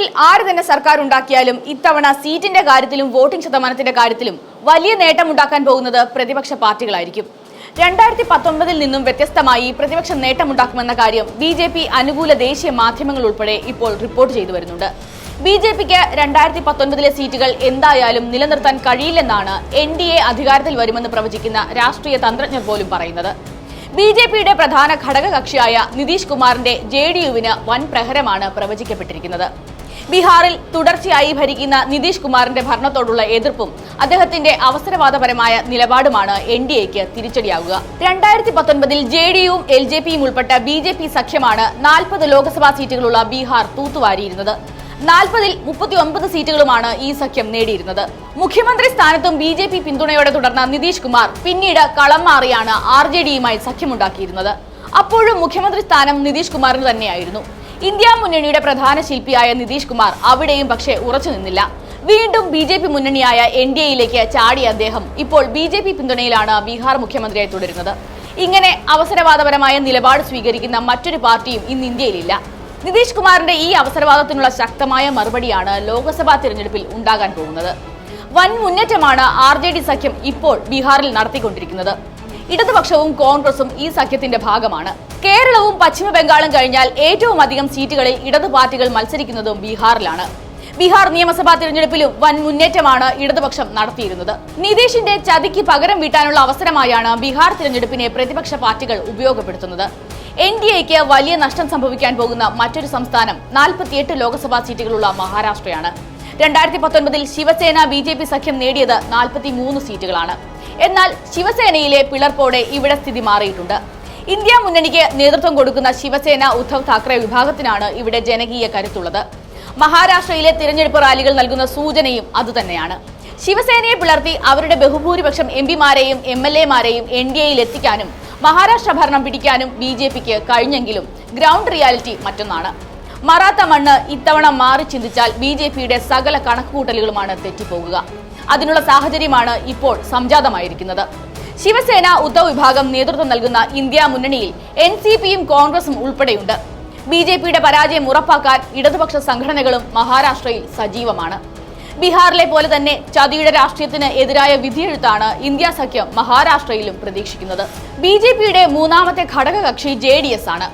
ബീഹാറിൽ ആര് തന്നെ സർക്കാർ ഉണ്ടാക്കിയാലും ഇത്തവണ സീറ്റിന്റെ കാര്യത്തിലും വോട്ടിംഗ് ശതമാനത്തിന്റെ കാര്യത്തിലും വലിയ നേട്ടമുണ്ടാക്കാൻ പോകുന്നത് പ്രതിപക്ഷ പാർട്ടികളായിരിക്കും. 2019 നിന്നും വ്യത്യസ്തമായി പ്രതിപക്ഷം നേട്ടമുണ്ടാക്കുമെന്ന കാര്യം BJP അനുകൂല ദേശീയ മാധ്യമങ്ങൾ ഉൾപ്പെടെ ഇപ്പോൾ റിപ്പോർട്ട് ചെയ്തു വരുന്നുണ്ട്. BJPക്ക് 2019 സീറ്റുകൾ എന്തായാലും നിലനിർത്താൻ കഴിയില്ലെന്നാണ് NDA അധികാരത്തിൽ വരുമെന്ന് പ്രവചിക്കുന്ന രാഷ്ട്രീയ തന്ത്രജ്ഞർ പോലും പറയുന്നത്. BJPയുടെ പ്രധാന ഘടക കക്ഷിയായ നിതീഷ് കുമാറിന്റെ JDUവിന് വൻ പ്രഹരമാണ് പ്രവചിക്കപ്പെട്ടിരിക്കുന്നത്. ബീഹാറിൽ തുടർച്ചയായി ഭരിക്കുന്ന നിതീഷ് കുമാറിന്റെ ഭരണത്തോടുള്ള എതിർപ്പും അദ്ദേഹത്തിന്റെ അവസരവാദപരമായ നിലപാടുമാണ് NDAക്ക് തിരിച്ചടിയാവുക. 2019 JDUവും LJPയും ഉൾപ്പെട്ട BJP സഖ്യമാണ് 40 ലോക്സഭാ സീറ്റുകളുള്ള ബീഹാർ തൂത്തുവാരിയിരുന്നത്. 40-ൽ 39 സീറ്റുകളുമാണ് ഈ സഖ്യം നേടിയിരുന്നത്. മുഖ്യമന്ത്രി സ്ഥാനത്തും BJP പിന്തുണയോടെ തുടർന്ന നിതീഷ് കുമാർ പിന്നീട് കളം മാറിയാണ് RJDയുമായി സഖ്യമുണ്ടാക്കിയിരുന്നത്. അപ്പോഴും മുഖ്യമന്ത്രി സ്ഥാനം നിതീഷ് കുമാറിന് തന്നെയായിരുന്നു. ഇന്ത്യ മുന്നണിയുടെ പ്രധാന ശില്പിയായ നിതീഷ് കുമാർ അവിടെയും പക്ഷേ ഉറച്ചു നിന്നില്ല. വീണ്ടും BJP മുന്നണിയായ NDAയിലേക്ക് ചാടിയ അദ്ദേഹം ഇപ്പോൾ BJP പിന്തുണയിലാണ് ബീഹാർ മുഖ്യമന്ത്രിയായി തുടരുന്നത്. ഇങ്ങനെ അവസരവാദപരമായ നിലപാട് സ്വീകരിക്കുന്ന മറ്റൊരു പാർട്ടിയും ഇന്ന് ഇന്ത്യയിലില്ല. നിതീഷ് കുമാറിന്റെ ഈ അവസരവാദത്തിനുള്ള ശക്തമായ മറുപടിയാണ് ലോക്സഭാ തിരഞ്ഞെടുപ്പിൽ ഉണ്ടാകാൻ പോകുന്നത്. വൻ മുന്നേറ്റമാണ് RJD സഖ്യം ഇപ്പോൾ ബീഹാറിൽ നടത്തിക്കൊണ്ടിരിക്കുന്നത്. ഇടതുപക്ഷവും കോൺഗ്രസും ഈ സഖ്യത്തിന്റെ ഭാഗമാണ്. കേരളവും പശ്ചിമ ബംഗാളും കഴിഞ്ഞാൽ ഏറ്റവും അധികം സീറ്റുകളിൽ ഇടതു പാർട്ടികൾ മത്സരിക്കുന്നതും ബീഹാറിലാണ്. ബീഹാർ നിയമസഭാ തിരഞ്ഞെടുപ്പിലും വൻ മുന്നേറ്റമാണ് ഇടതുപക്ഷം നടത്തിയിരുന്നത്. നിതീഷിന്റെ ചതിക്ക് പകരം വീട്ടാനുള്ള അവസരമായാണ് ബീഹാർ തിരഞ്ഞെടുപ്പിനെ പ്രതിപക്ഷ പാർട്ടികൾ ഉപയോഗപ്പെടുത്തുന്നത്. NDAക്ക് വലിയ നഷ്ടം സംഭവിക്കാൻ പോകുന്ന മറ്റൊരു സംസ്ഥാനം 48 ലോക്സഭാ സീറ്റുകളുള്ള മഹാരാഷ്ട്രയാണ്. 2019 ശിവസേന BJP സഖ്യം നേടിയത് 43 സീറ്റുകളാണ്. എന്നാൽ ശിവസേനയിലെ പിളർപ്പോടെ ഇവിടെ സ്ഥിതി മാറിയിട്ടുണ്ട്. ഇന്ത്യ മുന്നണിക്ക് നേതൃത്വം കൊടുക്കുന്ന ശിവസേന ഉദ്ധവ് താക്കറെ വിഭാഗത്തിനാണ് ഇവിടെ ജനകീയ കരുത്തുള്ളത്. മഹാരാഷ്ട്രയിലെ തിരഞ്ഞെടുപ്പ് റാലികൾ നൽകുന്ന സൂചനയും അതുതന്നെയാണ്. ശിവസേനയെ പിളർത്തി അവരുടെ ബഹുഭൂരിപക്ഷം MPമാരെയും MLAമാരെയും NDAയിൽ എത്തിക്കാനും മഹാരാഷ്ട്ര ഭരണം പിടിക്കാനും BJPക്ക് കഴിഞ്ഞെങ്കിലും ഗ്രൗണ്ട് റിയാലിറ്റി മറ്റൊന്നാണ്. മറാത്ത മണ്ണ് ഇത്തവണ മാറി ചിന്തിച്ചാൽ BJPയുടെ സകല കണക്കുകൂട്ടലുകളുമാണ് തെറ്റിപ്പോകുക. അതിനുള്ള സാഹചര്യമാണ് ഇപ്പോൾ സംജാതമായിരിക്കുന്നത്. ശിവസേന ഉദ്ധവ് വിഭാഗം നേതൃത്വം നൽകുന്ന ഇന്ത്യ മുന്നണിയിൽ NCPയും കോൺഗ്രസും ഉൾപ്പെടെയുണ്ട്. BJPയുടെ പരാജയം ഉറപ്പാക്കാൻ ഇടതുപക്ഷ സംഘടനകളും മഹാരാഷ്ട്രയിൽ സജീവമാണ്. ബീഹാറിലെ പോലെ തന്നെ ചതിയുടെ രാഷ്ട്രീയത്തിന് എതിരായ വിധിയെഴുത്താണ് ഇന്ത്യ സഖ്യം മഹാരാഷ്ട്രയിലും പ്രതീക്ഷിക്കുന്നത്. BJPയുടെ മൂന്നാമത്തെ ഘടക കക്ഷി JDS ആണ്.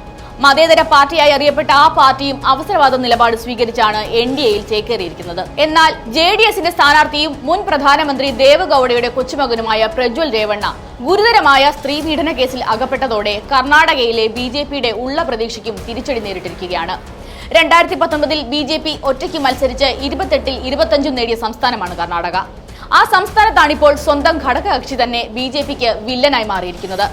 മതേതര പാർട്ടിയായി അറിയപ്പെട്ട ആ പാർട്ടിയും അവസരവാദ നിലപാട് സ്വീകരിച്ചാണ് NDAയിൽ ചേക്കേറിയിരിക്കുന്നത്. എന്നാൽ JDSന്റെ സ്ഥാനാർത്ഥിയും മുൻ പ്രധാനമന്ത്രി ദേവഗൌഡയുടെ കൊച്ചുമകനുമായ പ്രജ്വൽ രേവണ്ണ ഗുരുതരമായ സ്ത്രീപീഡന കേസിൽ അകപ്പെട്ടതോടെ കർണാടകയിലെ BJPയുടെ ഉള്ള പ്രതീക്ഷയ്ക്കും തിരിച്ചടി നേരിട്ടിരിക്കുകയാണ്. 2019 BJP ഒറ്റയ്ക്ക് മത്സരിച്ച് 28-ൽ 25 നേടിയ സംസ്ഥാനമാണ് കർണാടക. ആ സംസ്ഥാനത്താണിപ്പോൾ സ്വന്തം ഘടകകക്ഷി തന്നെ BJPക്ക് വില്ലനായി മാറിയിരിക്കുന്നത്.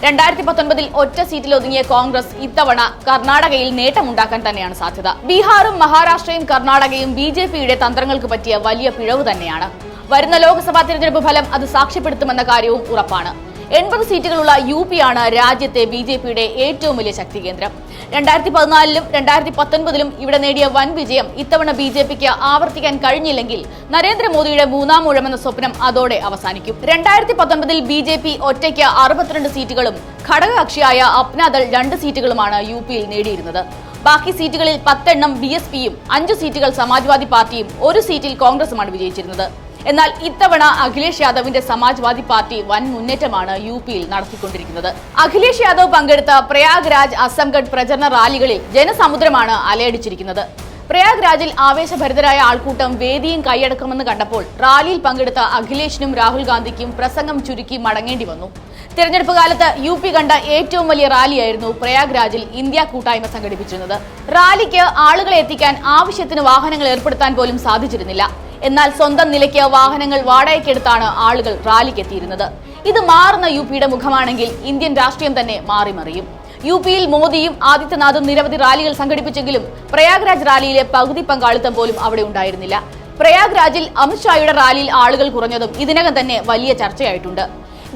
2019 ഒറ്റ സീറ്റിൽ ഒതുങ്ങിയ കോൺഗ്രസ് ഇത്തവണ കർണാടകയിൽ നേട്ടമുണ്ടാക്കാൻ തന്നെയാണ് സാധ്യത. ബീഹാറും മഹാരാഷ്ട്രയും കർണാടകയും BJPയുടെ തന്ത്രങ്ങൾക്ക് പറ്റിയ വലിയ പിഴവ് തന്നെയാണ്. വരുന്ന ലോക്സഭാ തിരഞ്ഞെടുപ്പ് ഫലം അത് സാക്ഷ്യപ്പെടുത്തുമെന്ന കാര്യവും ഉറപ്പാണ്. 80 സീറ്റുകളുള്ള UPയാണ് രാജ്യത്തെ BJPയുടെ ഏറ്റവും വലിയ ശക്തി കേന്ദ്രം. 2014-ലും 2019-ലും ഇവിടെ നേടിയ വൻ വിജയം ഇത്തവണ BJPക്ക് ആവർത്തിക്കാൻ കഴിഞ്ഞില്ലെങ്കിൽ നരേന്ദ്രമോദിയുടെ മൂന്നാം ഊഴമെന്ന സ്വപ്നം അതോടെ അവസാനിക്കും. 2019-ൽ BJP ഒറ്റയ്ക്ക് 62 സീറ്റുകളും ഘടകകക്ഷിയായ അപ്നാദൾ 2 സീറ്റുകളുമാണ് UPയിൽ നേടിയിരുന്നത്. ബാക്കി സീറ്റുകളിൽ 10 എണ്ണം BSPയും 5 സീറ്റുകൾ സമാജ്വാദി പാർട്ടിയും 1 സീറ്റിൽ കോൺഗ്രസുമാണ് വിജയിച്ചിരുന്നത്. എന്നാൽ ഇത്തവണ അഖിലേഷ് യാദവിന്റെ സമാജ്വാദി പാർട്ടി വൻ മുന്നേറ്റമാണ് UPയിൽ നടത്തിക്കൊണ്ടിരിക്കുന്നത്. അഖിലേഷ് യാദവ് പങ്കെടുത്ത പ്രയാഗ്രാജ്, അസംഗഡ് പ്രചരണ റാലികളിൽ ജനസമുദ്രമാണ് അലയടിച്ചിരിക്കുന്നത്. പ്രയാഗ്രാജിൽ ആവേശഭരിതരായ ആൾക്കൂട്ടം വേദിയും കൈയടക്കുമെന്ന് കണ്ടപ്പോൾ റാലിയിൽ പങ്കെടുത്ത അഖിലേഷിനും രാഹുൽ ഗാന്ധിക്കും പ്രസംഗം ചുരുക്കി മടങ്ങേണ്ടി വന്നു. തിരഞ്ഞെടുപ്പ് കാലത്ത് UP കണ്ട ഏറ്റവും വലിയ റാലിയായിരുന്നു പ്രയാഗ്രാജിൽ ഇന്ത്യ കൂട്ടായ്മ സംഘടിപ്പിച്ചിരുന്നത്. റാലിക്ക് ആളുകളെ എത്തിക്കാൻ ആവശ്യത്തിന് വാഹനങ്ങൾ ഏർപ്പെടുത്താൻ പോലും സാധിച്ചിരുന്നില്ല. എന്നാൽ സ്വന്തം നിലയ്ക്ക് വാഹനങ്ങൾ വാടകയ്ക്കെടുത്താണ് ആളുകൾ റാലിക്ക് എത്തിയിരുന്നത്. ഇത് മാറുന്ന UPയുടെ മുഖമാണെങ്കിൽ ഇന്ത്യൻ രാഷ്ട്രീയം തന്നെ മാറിമറിയും. UPയിൽ മോദിയും ആദിത്യനാഥും നിരവധി റാലികൾ സംഘടിപ്പിച്ചെങ്കിലും പ്രയാഗ്രാജ് റാലിയിലെ പകുതി പങ്കാളിത്തം പോലും അവിടെ ഉണ്ടായിരുന്നില്ല. പ്രയാഗ്രാജിൽ അമിത്ഷായുടെ റാലിയിൽ ആളുകൾ കുറഞ്ഞതും ഇതിനകം തന്നെ വലിയ ചർച്ചയായിട്ടുണ്ട്.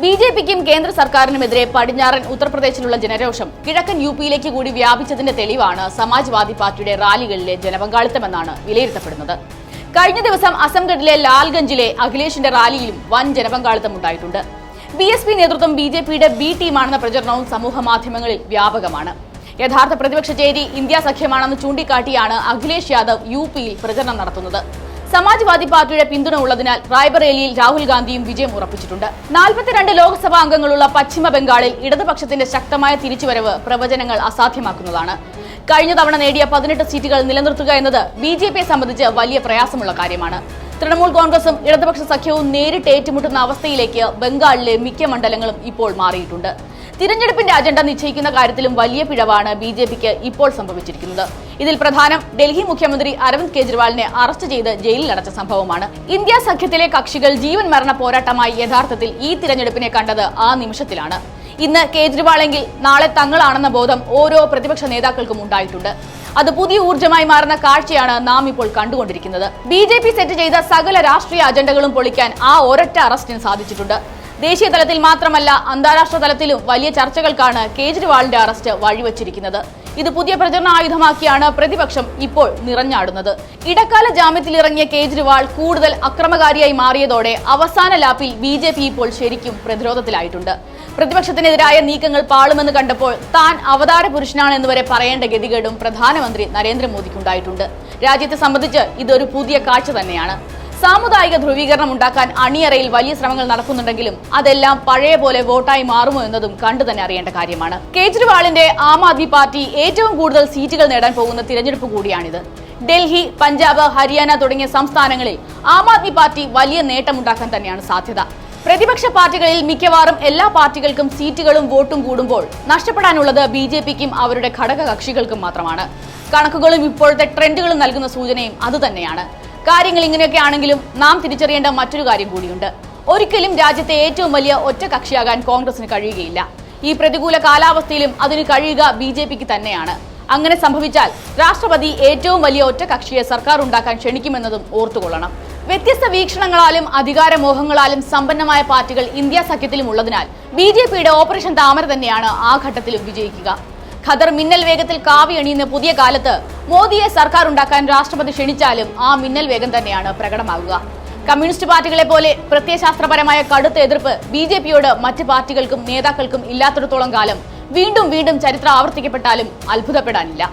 BJPക്കും കേന്ദ്ര സർക്കാരിനുമെതിരെ പടിഞ്ഞാറൻ ഉത്തർപ്രദേശിലുള്ള ജനരോഷം കിഴക്കൻ UPയിലേക്ക് കൂടി വ്യാപിച്ചതിന്റെ തെളിവാണ് സമാജ്വാദി പാർട്ടിയുടെ റാലികളിലെ ജനപങ്കാളിത്തമെന്നാണ് വിലയിരുത്തപ്പെടുന്നത്. കഴിഞ്ഞ ദിവസം അസംഗഡിലെ ലാൽഗഞ്ചിലെ അഖിലേഷിന്റെ റാലിയിലും വൻ ജനപങ്കാളിത്തം ഉണ്ടായിട്ടുണ്ട്. BSP നേതൃത്വം BJPയുടെ B ടീമാണെന്ന പ്രചരണവും സമൂഹ മാധ്യമങ്ങളിൽ വ്യാപകമാണ്. യഥാർത്ഥ പ്രതിപക്ഷ ചേരി ഇന്ത്യ സഖ്യമാണെന്ന് ചൂണ്ടിക്കാട്ടിയാണ് അഖിലേഷ് യാദവ് UP-യിൽ പ്രചരണം നടത്തുന്നത്. സമാജ്വാദി പാർട്ടിയുടെ പിന്തുണ ഉള്ളതിനാൽ റായ്ബറേലിയിൽ രാഹുൽ ഗാന്ധിയും വിജയം ഉറപ്പിച്ചിട്ടുണ്ട്. 42 ലോക്സഭാ അംഗങ്ങളുള്ള പശ്ചിമ ബംഗാളിൽ ഇടതുപക്ഷത്തിന്റെ ശക്തമായ തിരിച്ചുവരവ് പ്രവചനങ്ങൾ അസാധ്യമാക്കുന്നതാണ്. കഴിഞ്ഞ തവണ നേടിയ 18 സീറ്റുകൾ നിലനിർത്തുക എന്നത് BJPയെ സംബന്ധിച്ച് വലിയ പ്രയാസമുള്ള കാര്യമാണ്. തൃണമൂൽ കോൺഗ്രസും ഇടതുപക്ഷ സഖ്യവും നേരിട്ട് ഏറ്റുമുട്ടുന്ന അവസ്ഥയിലേക്ക് ബംഗാളിലെ മിക്ക മണ്ഡലങ്ങളും ഇപ്പോൾ മാറിയിട്ടുണ്ട്. തിരഞ്ഞെടുപ്പിന്റെ അജണ്ട നിശ്ചയിക്കുന്ന കാര്യത്തിലും വലിയ പിഴവാണ് BJPക്ക് ഇപ്പോൾ സംഭവിച്ചിരിക്കുന്നത്. ഇതിൽ പ്രധാനം ഡൽഹി മുഖ്യമന്ത്രി അരവിന്ദ് കെജ്രിവാളിനെ അറസ്റ്റ് ചെയ്ത് ജയിലിൽ അടച്ച സംഭവമാണ്. ഇന്ത്യ സഖ്യത്തിലെ കക്ഷികൾ ജീവൻ മരണ പോരാട്ടമായി യഥാർത്ഥത്തിൽ ഈ തിരഞ്ഞെടുപ്പിനെ കണ്ടത് ആ നിമിഷത്തിലാണ്. ഇന്ന് കേജ്രിവാളെങ്കിൽ നാളെ തങ്ങളാണെന്ന ബോധം ഓരോ പ്രതിപക്ഷ നേതാക്കൾക്കും ഉണ്ടായിട്ടുണ്ട്. അത് പുതിയ ഊർജ്ജമായി മാറുന്ന കാഴ്ചയാണ് നാം ഇപ്പോൾ കണ്ടുകൊണ്ടിരിക്കുന്നത്. BJP സെറ്റ് ചെയ്ത സകല രാഷ്ട്രീയ അജണ്ടകളും പൊളിക്കാൻ ആ ഒരൊറ്റ അറസ്റ്റിന് സാധിച്ചിട്ടുണ്ട്. ദേശീയ തലത്തിൽ മാത്രമല്ല അന്താരാഷ്ട്ര തലത്തിലും വലിയ ചർച്ചകൾക്കാണ് കേജ്രിവാളിന്റെ അറസ്റ്റ് വഴിവെച്ചിരിക്കുന്നത്. ഇത് പുതിയ പ്രചരണ ആയുധമാക്കിയാണ് പ്രതിപക്ഷം ഇപ്പോൾ നിറഞ്ഞാടുന്നത്. ഇടക്കാല ജാമ്യത്തിലിറങ്ങിയ കേജ്രിവാൾ കൂടുതൽ അക്രമകാരിയായി മാറിയതോടെ അവസാന ലാപ്പിൽ BJP ഇപ്പോൾ ശരിക്കും പ്രതിരോധത്തിലായിട്ടുണ്ട്. പ്രതിപക്ഷത്തിനെതിരായ നീക്കങ്ങൾ പാളുമെന്ന് കണ്ടപ്പോൾ താൻ അവതാര പുരുഷനാണെന്ന് വരെ പറയേണ്ട ഗതികേടും പ്രധാനമന്ത്രി നരേന്ദ്രമോദിക്കുണ്ടായിട്ടുണ്ട്. രാജ്യത്തെ സംബന്ധിച്ച് ഇതൊരു പുതിയ കാഴ്ച തന്നെയാണ്. സാമുദായിക ധ്രുവീകരണം ഉണ്ടാക്കാൻ അണിയറയിൽ വലിയ ശ്രമങ്ങൾ നടക്കുന്നുണ്ടെങ്കിലും അതെല്ലാം പഴയ പോലെ വോട്ടായി മാറുമോ എന്നതും കണ്ടു തന്നെ അറിയേണ്ട കാര്യമാണ്. കേജ്രിവാളിന്റെ ആം ആദ്മി പാർട്ടി ഏറ്റവും കൂടുതൽ സീറ്റുകൾ നേടാൻ പോകുന്ന തിരഞ്ഞെടുപ്പ് കൂടിയാണിത്. ഡൽഹി, പഞ്ചാബ്, ഹരിയാന തുടങ്ങിയ സംസ്ഥാനങ്ങളിൽ ആം ആദ്മി പാർട്ടി വലിയ നേട്ടമുണ്ടാക്കാൻ തന്നെയാണ് സാധ്യത. പ്രതിപക്ഷ പാർട്ടികളിൽ മിക്കവാറും എല്ലാ പാർട്ടികൾക്കും സീറ്റുകളും വോട്ടും കൂടുമ്പോൾ നഷ്ടപ്പെടാനുള്ളത് BJPക്കും അവരുടെ ഘടക കക്ഷികൾക്കും മാത്രമാണ്. കണക്കുകളും ഇപ്പോഴത്തെ ട്രെൻഡുകളും നൽകുന്ന സൂചനയും അതുതന്നെയാണ്. കാര്യങ്ങൾ ഇങ്ങനെയൊക്കെ ആണെങ്കിലും നാം തിരിച്ചറിയേണ്ട മറ്റൊരു കാര്യം കൂടിയുണ്ട്. ഒരിക്കലും രാജ്യത്തെ ഏറ്റവും വലിയ ഒറ്റ കക്ഷിയാകാൻ കോൺഗ്രസിന് കഴിയുകയില്ല. ഈ പ്രതികൂല കാലാവസ്ഥയിലും അതിന് കഴിയുക BJPക്ക് തന്നെയാണ്. അങ്ങനെ സംഭവിച്ചാൽ രാഷ്ട്രപതി ഏറ്റവും വലിയ ഒറ്റ കക്ഷിയെ സർക്കാർ ഉണ്ടാക്കാൻ ക്ഷണിക്കുമെന്നതും ഓർത്തുകൊള്ളണം. വ്യത്യസ്ത വീക്ഷണങ്ങളാലും അധികാരമോഹങ്ങളാലും സമ്പന്നമായ പാർട്ടികൾ ഇന്ത്യ സഖ്യത്തിലും ഉള്ളതിനാൽ BJPയുടെ ഓപ്പറേഷൻ താമര തന്നെയാണ് ആ ഘട്ടത്തിലും വിജയിക്കുക. ഖദർ മിന്നൽ വേഗത്തിൽ കാവി അണിയുന്ന പുതിയ കാലത്ത് മോദിയെ സർക്കാർ ഉണ്ടാക്കാൻ രാഷ്ട്രപതി ക്ഷണിച്ചാലും ആ മിന്നൽ വേഗം തന്നെയാണ് പ്രകടമാകുക. കമ്മ്യൂണിസ്റ്റ് പാർട്ടികളെ പോലെ പ്രത്യയശാസ്ത്രപരമായ കടുത്ത എതിർപ്പ് BJPയോട് മറ്റ് പാർട്ടികൾക്കും നേതാക്കൾക്കും ഇല്ലാത്തിടത്തോളം കാലം വീണ്ടും വീണ്ടും ചരിത്രം ആവർത്തിക്കപ്പെട്ടാലും അത്ഭുതപ്പെടാനില്ല.